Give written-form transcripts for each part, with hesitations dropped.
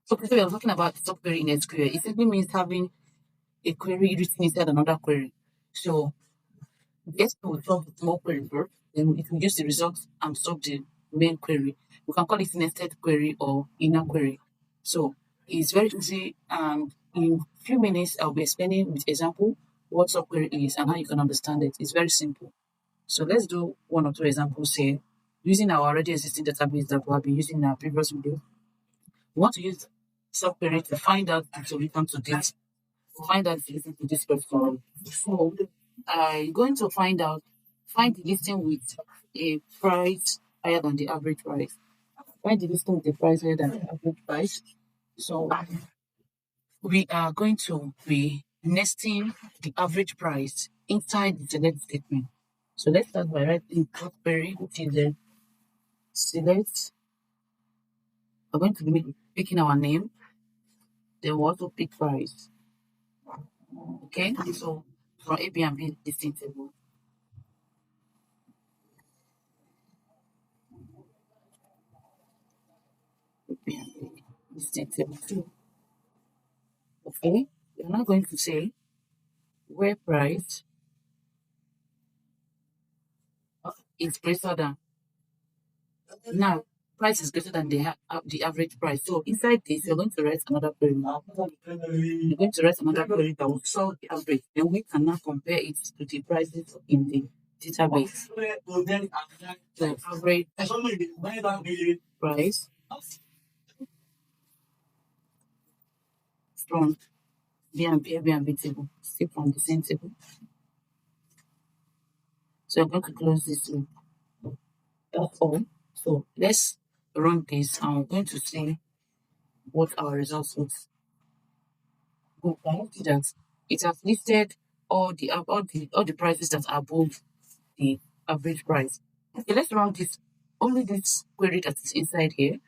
Okay, so we are talking about subquery in SQL. It simply means having a query written inside another query. So the SQL will solve the small query first, then it will use the results and solve the main query. We can call it nested query or inner query. So it's very easy, and in a few minutes I'll be explaining with example what subquery is and how you can understand it. It's very simple. So let's do one or two examples here using our already existing database that we have been using in our previous video. We want to use subquery to find out the solution to this. Find out the solution to this question. So I'm going to find the listing with a price higher than the average price. Find the listing with a price higher than the average price. So we are going to be nesting the average price inside the select statement. So let's start by writing query, which is the select. We're going to be picking our name. Then we also pick price. Okay, so from A, B, and B listing table. A, B, and B listing table 2. Okay, we're now going to say where price is greater than. Now, price is greater than the average price. So inside this, you're going to write another query. You're going to write another query that will solve the average. Then we can now compare it to the prices in the database. The average price from B&B table, still from the same table. So I'm going to close this loop. That's all. So let's run this, and we're going to see what our results was. We can see that it has listed all the prices that are above the average price. Okay, let's run this. Only this query that is inside here.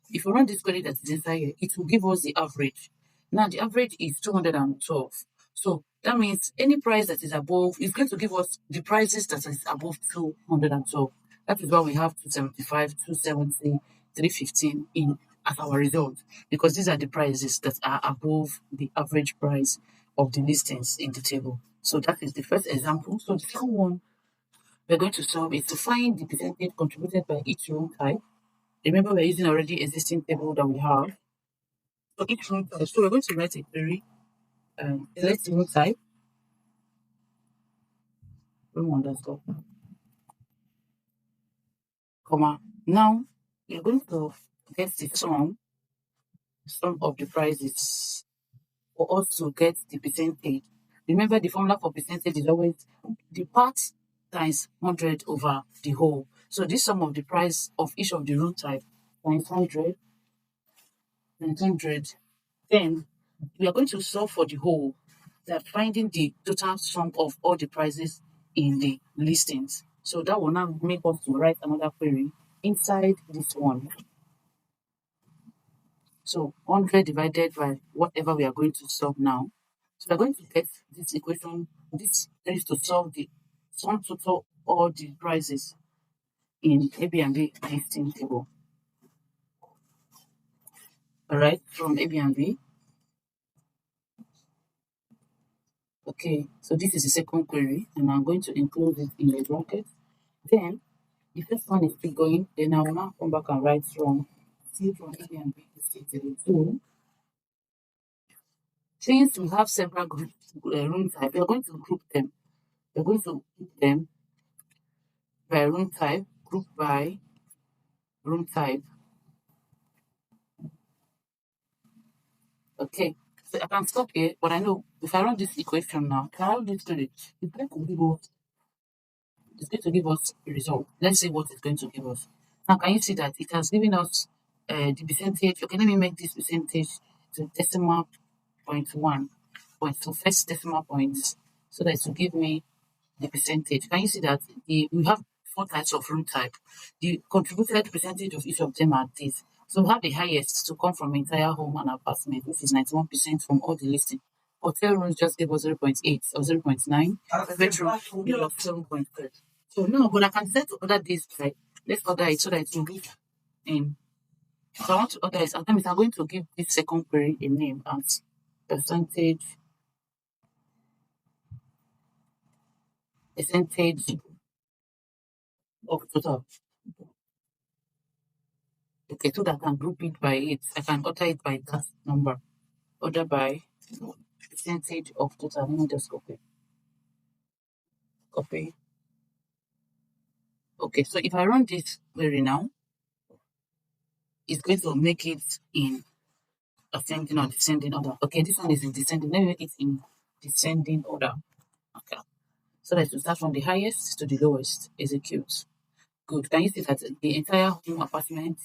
If we run this query that is inside here, it will give us the average. Now the average is 212. So that means any price that is above is going to give us the prices that is above 212. That is why we have 275, 270, 315 in as our result, because these are the prices that are above the average price of the listings in the table. So that is the first example. So the second one we're going to solve is to find the percentage contributed by each row type. Remember, we're using already existing table that we have. So each row type. So we're going to write a query. Select row type. Row underscore. Comma. Now you're going to get the sum of the prices for us to get the percentage. Remember, the formula for percentage is always the part times 100 over the whole. So this sum of the price of each of the row type times 100 times 100. Then we are going to solve for the whole, that finding the total sum of all the prices in the listings. So that will now make us to write another query inside this one. So 100 divided by whatever we are going to solve now. So we're going to get this equation. This is to solve the sum total all the prices in A-B&B listing table. All right, from A-B&B. Okay, so this is the second query, and I'm going to include it in the bracket. Then the first one is still going. Then I will now come back and write from A-B&B listing table 2. Since we have several group room type, we are going to group them. We're going to group them by room type, group by room type. Okay, so I can stop here, but I know if I run this equation now, can I run this query? It's going to give us a result. Let's see what it's going to give us. Now, can you see that it has given us the percentage? Okay, let me make this percentage to decimal point 1, so first decimal points, so that it will give me the percentage. Can you see that we have 4 types of room type? The contributed percentage of each of them are this. So we have the highest to come from entire home and apartment, which is 91% from all the listing. Hotel rooms just gave us 0.8 or 0.9. Bedroom gave us 7.3. So no, but I can set to order this by, let's order it so that it will be in So I want to order it. Sometimes I'm going to give this second query a name as percentage of total. Okay, so that I can group it by it. I can order it by that number. Order by percentage of total. Let me just copy. Copy. Okay, so if I run this query now, it's going to make it in ascending or descending order. Okay, this one is in descending. Let me make it in descending order. Okay. So that to start from the highest to the lowest. Execute. Good. Can you see that the entire home apartment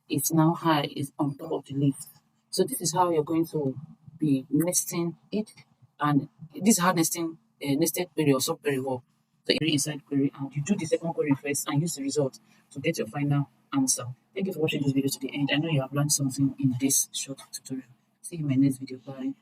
is now high, is on top of the list? So this is how you're going to be nesting it, and this is how nested query or subquery work. So you inside query and you do the second query first and use the result to get your final answer. Thank you for watching this video to the end. I know you have learned something in this short tutorial. See you in my next video. Bye.